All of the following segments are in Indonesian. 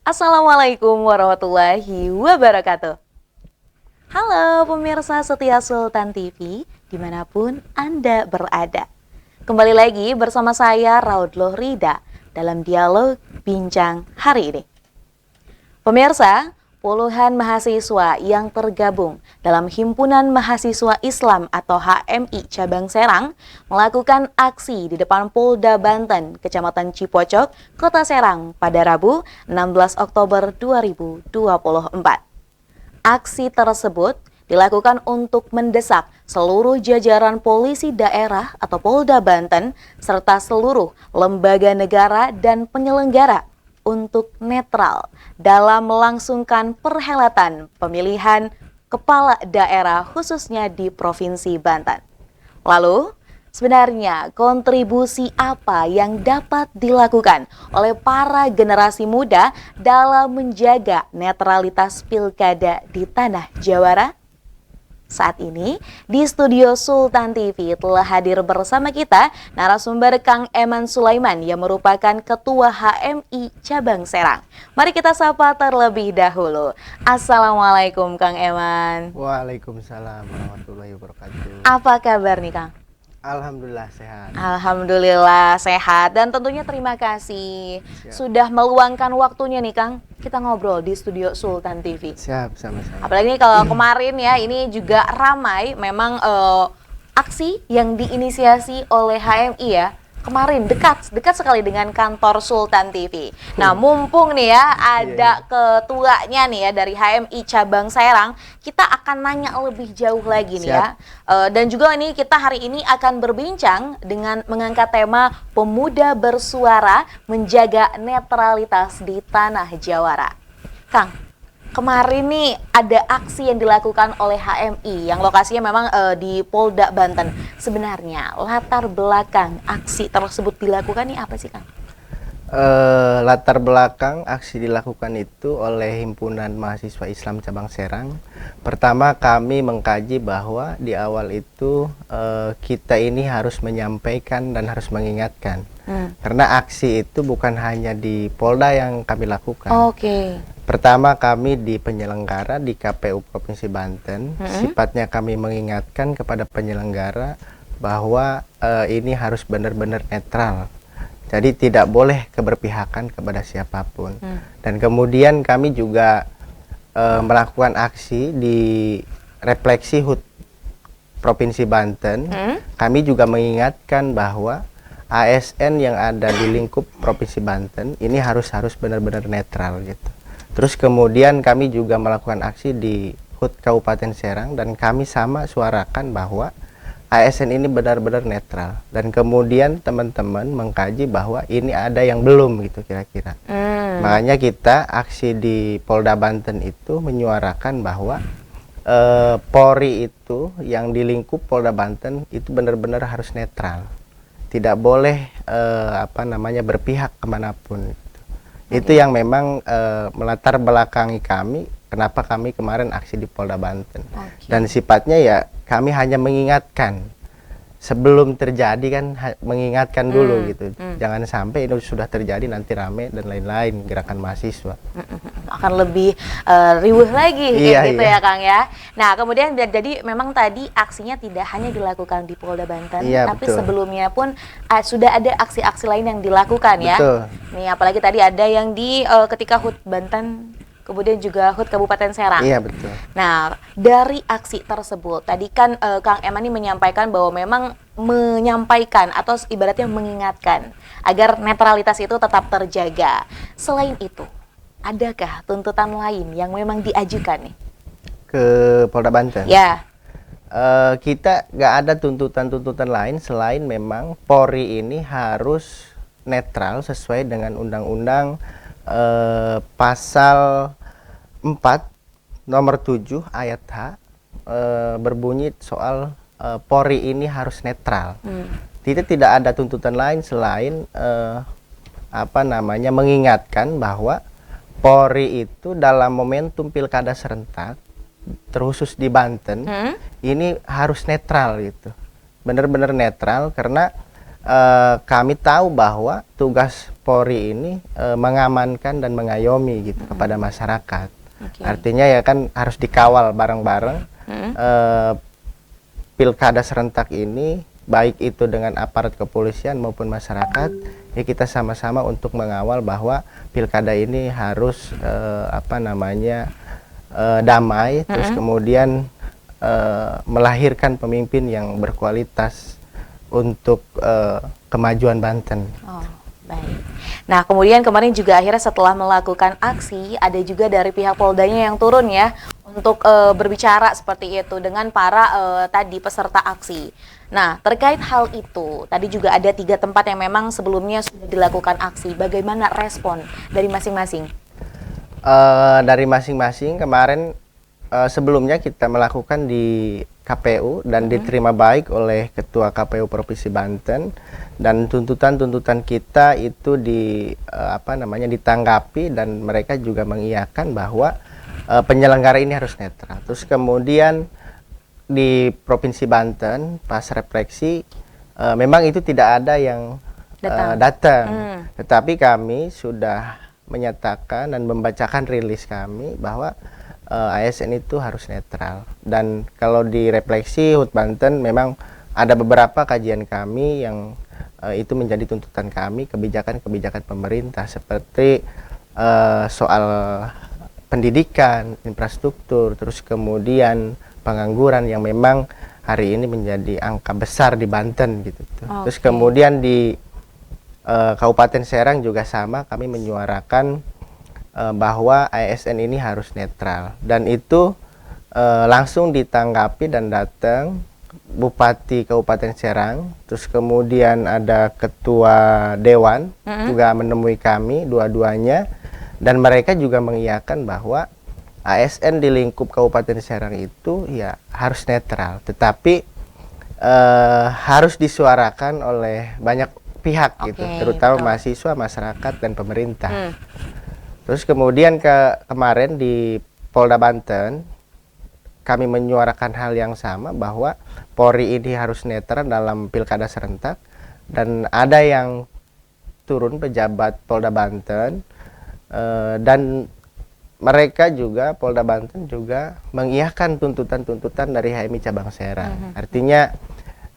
Assalamualaikum warahmatullahi wabarakatuh. Halo pemirsa setia Sultan TV, dimanapun Anda berada. Kembali lagi bersama saya Raudloh Rida dalam dialog bincang hari ini. Pemirsa, puluhan mahasiswa yang tergabung dalam Himpunan Mahasiswa Islam atau HMI Cabang Serang melakukan aksi di depan Polda Banten, Kecamatan Cipocok, Kota Serang pada Rabu 16 Oktober 2024. Aksi tersebut dilakukan untuk mendesak seluruh jajaran polisi daerah atau Polda Banten serta seluruh lembaga negara dan penyelenggara untuk netral dalam melangsungkan perhelatan pemilihan kepala daerah khususnya di Provinsi Banten. Lalu, sebenarnya kontribusi apa yang dapat dilakukan oleh para generasi muda dalam menjaga netralitas pilkada di tanah Jawara? Saat ini di studio Sultan TV telah hadir bersama kita narasumber Kang Eman Sulaiman yang merupakan Ketua HMI Cabang Serang. Mari kita sapa terlebih dahulu. Assalamualaikum Kang Eman. Waalaikumsalam warahmatullahi wabarakatuh. Apa kabar nih Kang? Alhamdulillah sehat. Alhamdulillah sehat dan tentunya terima kasih sudah meluangkan waktunya nih Kang. Kita ngobrol di studio Sultan TV. Siap, sama-sama. Apalagi kalau kemarin ya ini juga ramai memang aksi yang diinisiasi oleh HMI ya. Kemarin dekat sekali dengan kantor Sultan TV. Nah, mumpung nih ya ada ketuanya nih ya dari HMI Cabang Serang, kita akan nanya lebih jauh lagi nih ya. Dan juga ini kita hari ini akan berbincang dengan mengangkat tema Pemuda Bersuara Menjaga Netralitas di Tanah Jawara. Kang, kemarin nih ada aksi yang dilakukan oleh HMI yang lokasinya memang di Polda Banten. Sebenarnya latar belakang aksi tersebut dilakukan nih apa sih Kang? Latar belakang aksi dilakukan itu oleh Himpunan Mahasiswa Islam Cabang Serang. Pertama kami mengkaji bahwa di awal itu kita ini harus menyampaikan dan harus mengingatkan. Karena aksi itu bukan hanya di Polda yang kami lakukan. Pertama kami di penyelenggara di KPU Provinsi Banten, sifatnya kami mengingatkan kepada penyelenggara bahwa ini harus benar-benar netral. Jadi tidak boleh keberpihakan kepada siapapun. Dan kemudian kami juga melakukan aksi di refleksi HUT Provinsi Banten. Kami juga mengingatkan bahwa ASN yang ada di lingkup Provinsi Banten ini harus benar-benar netral gitu. Terus kemudian kami juga melakukan aksi di HUT Kabupaten Serang dan kami sama suarakan bahwa ASN ini benar-benar netral. Dan kemudian teman-teman mengkaji bahwa ini ada yang belum gitu kira-kira. Makanya kita aksi di Polda Banten itu menyuarakan bahwa Polri itu yang di lingkup Polda Banten itu benar-benar harus netral. Tidak boleh berpihak kemanapun. Itu yang memang melatar belakangi kami kenapa kami kemarin aksi di Polda Banten. Dan sifatnya ya kami hanya mengingatkan sebelum terjadi kan, mengingatkan dulu gitu. Jangan sampai itu sudah terjadi nanti rame dan lain-lain gerakan mahasiswa. Akan lebih riuh lagi gitu ya Kang ya. Nah kemudian jadi memang tadi aksinya tidak hanya dilakukan di Polda Banten, tapi betul. Sebelumnya pun sudah ada aksi-aksi lain yang dilakukan ya. Nih apalagi tadi ada yang di ketika HUT Banten, kemudian juga HUT Kabupaten Serang. Iya betul. Nah dari aksi tersebut tadi kan Kang Eman ini menyampaikan bahwa memang menyampaikan atau ibaratnya mengingatkan agar netralitas itu tetap terjaga. Selain itu, adakah tuntutan lain yang memang diajukan nih? Ke Polda Banten? Ya. Kita nggak ada tuntutan-tuntutan lain selain memang Polri ini harus netral sesuai dengan Undang-Undang pasal 4 nomor 7 ayat H berbunyi soal Polri ini harus netral. Tidak ada tuntutan lain selain mengingatkan bahwa Polri itu dalam momentum pilkada serentak terkhusus di Banten ini harus netral gitu. Benar-benar netral karena kami tahu bahwa tugas Polri ini mengamankan dan mengayomi gitu kepada masyarakat. Artinya ya kan harus dikawal bareng-bareng. Pilkada serentak ini baik itu dengan aparat kepolisian maupun masyarakat, ya kita sama-sama untuk mengawal bahwa pilkada ini harus damai, terus kemudian melahirkan pemimpin yang berkualitas untuk kemajuan Banten. Oh, baik. Nah, kemudian kemarin juga akhirnya setelah melakukan aksi, ada juga dari pihak Poldanya yang turun ya untuk berbicara seperti itu dengan para tadi peserta aksi. Nah, terkait hal itu, tadi juga ada 3 tempat yang memang sebelumnya sudah dilakukan aksi. Bagaimana respon dari masing-masing? Dari masing-masing kemarin sebelumnya kita melakukan di KPU dan diterima baik oleh Ketua KPU Provinsi Banten, dan tuntutan-tuntutan kita itu ditanggapi dan mereka juga mengiyakan bahwa penyelenggara ini harus netral. Terus kemudian di Provinsi Banten pas refleksi memang itu tidak ada yang datang. Tetapi kami sudah menyatakan dan membacakan rilis kami bahwa ASN itu harus netral. Dan kalau di refleksi HUT Banten memang ada beberapa kajian kami yang itu menjadi tuntutan kami, kebijakan-kebijakan pemerintah seperti soal pendidikan, infrastruktur, terus kemudian pengangguran yang memang hari ini menjadi angka besar di Banten gitu. Terus kemudian di Kabupaten Serang juga sama, kami menyuarakan bahwa ASN ini harus netral, dan itu langsung ditanggapi dan datang Bupati Kabupaten Serang, terus kemudian ada Ketua Dewan juga menemui kami dua-duanya, dan mereka juga mengiyakan bahwa ASN di lingkup Kabupaten Serang itu ya harus netral, tetapi harus disuarakan oleh banyak pihak gitu, terutama mahasiswa, masyarakat, dan pemerintah. Terus kemudian kemarin di Polda Banten kami menyuarakan hal yang sama bahwa Polri ini harus netral dalam pilkada serentak, dan ada yang turun pejabat Polda Banten dan mereka juga Polda Banten juga mengiyakan tuntutan-tuntutan dari HMI Cabang Serang. Artinya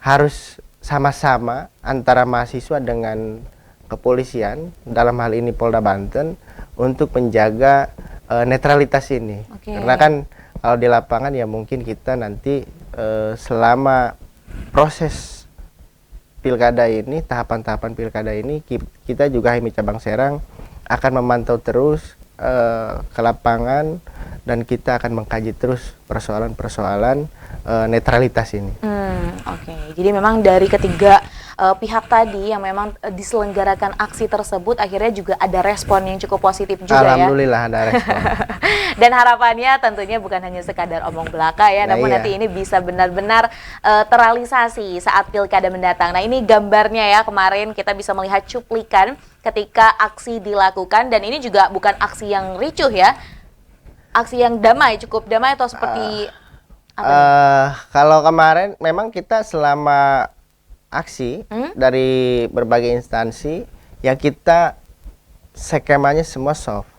harus sama-sama antara mahasiswa dengan kepolisian, dalam hal ini Polda Banten, untuk menjaga netralitas ini. Karena kan kalau di lapangan ya mungkin kita nanti selama proses pilkada ini, tahapan-tahapan pilkada ini, kita juga HMI Cabang Serang akan memantau terus ke lapangan, dan kita akan mengkaji terus persoalan-persoalan netralitas ini. Jadi memang dari ketiga pihak tadi yang memang diselenggarakan aksi tersebut akhirnya juga ada respon yang cukup positif juga. Alhamdulillah ada respon. Dan harapannya tentunya bukan hanya sekadar omong belaka ya, namun nanti ini bisa benar-benar terrealisasi saat pilkada mendatang. Nah, ini gambarnya ya, kemarin kita bisa melihat cuplikan ketika aksi dilakukan, dan ini juga bukan aksi yang ricuh ya, aksi yang damai, cukup damai, atau seperti kalau kemarin memang kita selama aksi dari berbagai instansi ya kita skemanya semua soft.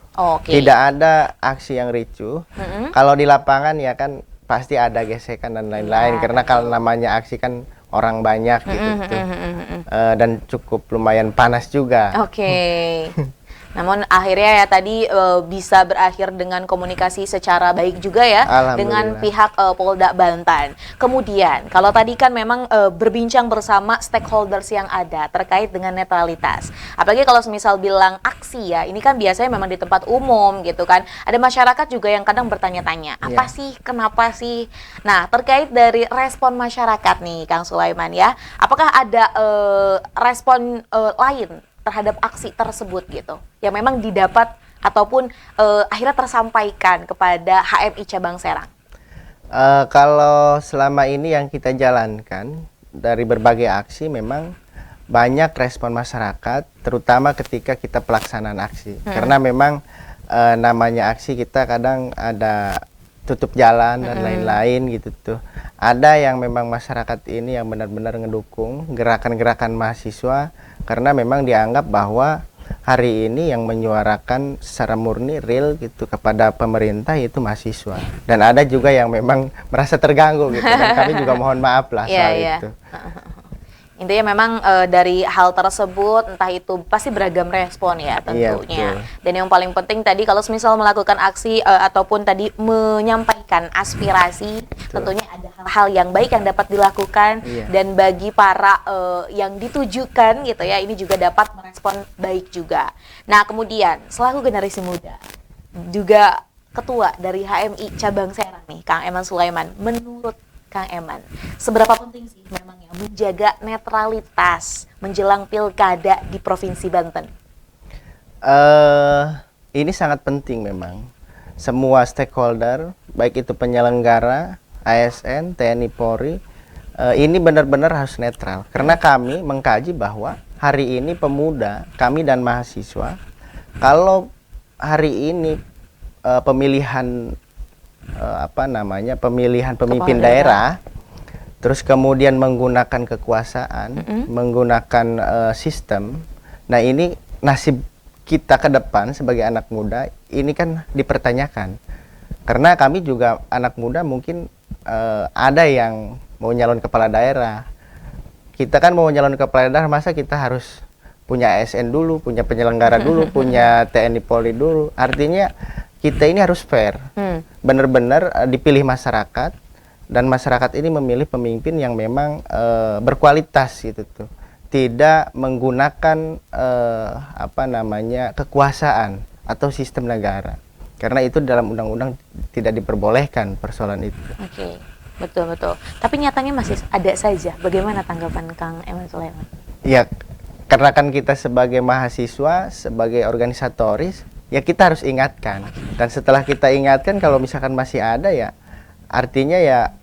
Tidak ada aksi yang ricuh. Kalau di lapangan ya kan pasti ada gesekan dan lain-lain, karena kalau namanya aksi kan orang banyak gitu dan cukup lumayan panas juga. Namun akhirnya ya tadi bisa berakhir dengan komunikasi secara baik juga ya dengan pihak Polda Banten. Kemudian kalau tadi kan memang berbincang bersama stakeholders yang ada terkait dengan netralitas. Apalagi kalau semisal bilang aksi ya, ini kan biasanya memang di tempat umum gitu kan. Ada masyarakat juga yang kadang bertanya-tanya, apa sih, kenapa sih? Nah, terkait dari respon masyarakat nih Kang Sulaiman ya, apakah ada respon lain terhadap aksi tersebut gitu, yang memang didapat ataupun akhirnya tersampaikan kepada HMI Cabang Serang? Kalau selama ini yang kita jalankan dari berbagai aksi, memang banyak respon masyarakat, terutama ketika kita pelaksanaan aksi. Karena memang namanya aksi kita kadang ada tutup jalan dan lain-lain gitu tuh. Ada yang memang masyarakat ini yang benar-benar ngedukung gerakan-gerakan mahasiswa karena memang dianggap bahwa hari ini yang menyuarakan secara murni real gitu kepada pemerintah itu mahasiswa. Dan ada juga yang memang merasa terganggu gitu. Dan kami juga mohon maaf lah soal itu. Intinya memang dari hal tersebut entah itu pasti beragam respon ya tentunya. Dan yang paling penting tadi kalau misal melakukan aksi ataupun tadi menyampaikan aspirasi, tentunya ada hal-hal yang baik yang dapat dilakukan dan bagi para yang ditujukan gitu ya, ini juga dapat merespon baik juga. Nah, kemudian selaku generasi muda juga ketua dari HMI Cabang Serang nih, Kang Eman Sulaiman, menurut Kang Eman, seberapa penting sih memang ya menjaga netralitas menjelang pilkada di Provinsi Banten? Ini sangat penting memang. Semua stakeholder, baik itu penyelenggara, ASN, TNI Polri, ini benar-benar harus netral. Karena kami mengkaji bahwa hari ini pemuda, kami dan mahasiswa, kalau hari ini pemilihan pemilihan pemimpin daerah, terus kemudian menggunakan kekuasaan, menggunakan sistem. Nah, ini nasib kita ke depan sebagai anak muda ini kan dipertanyakan. Karena kami juga anak muda mungkin ada yang mau nyalon kepala daerah. Kita kan mau nyalon kepala daerah, masa kita harus punya ASN dulu, punya penyelenggara dulu, punya TNI Polri dulu. Artinya kita ini harus fair, benar-benar dipilih masyarakat, dan masyarakat ini memilih pemimpin yang memang berkualitas gitu tuh, tidak menggunakan kekuasaan atau sistem negara, karena itu dalam undang-undang tidak diperbolehkan persoalan itu. Oke, betul. Tapi nyatanya masih ada saja. Bagaimana tanggapan Kang Eman Sulaiman? Ya, karena kan kita sebagai mahasiswa, sebagai organisatoris, ya kita harus ingatkan, dan setelah kita ingatkan kalau misalkan masih ada ya artinya ya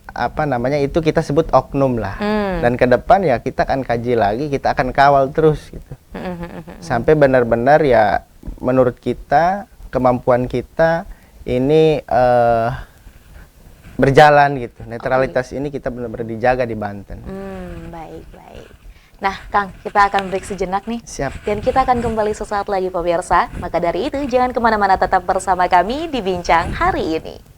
itu kita sebut oknum lah. Dan ke depan ya kita akan kaji lagi, kita akan kawal terus gitu sampai benar-benar ya menurut kita kemampuan kita ini berjalan gitu, netralitas ini kita benar-benar dijaga di Banten. Baik. Nah, Kang, kita akan break sejenak nih. Siap. Dan kita akan kembali sesaat lagi pemirsa. Maka dari itu, jangan kemana-mana, tetap bersama kami di Bincang Hari Ini.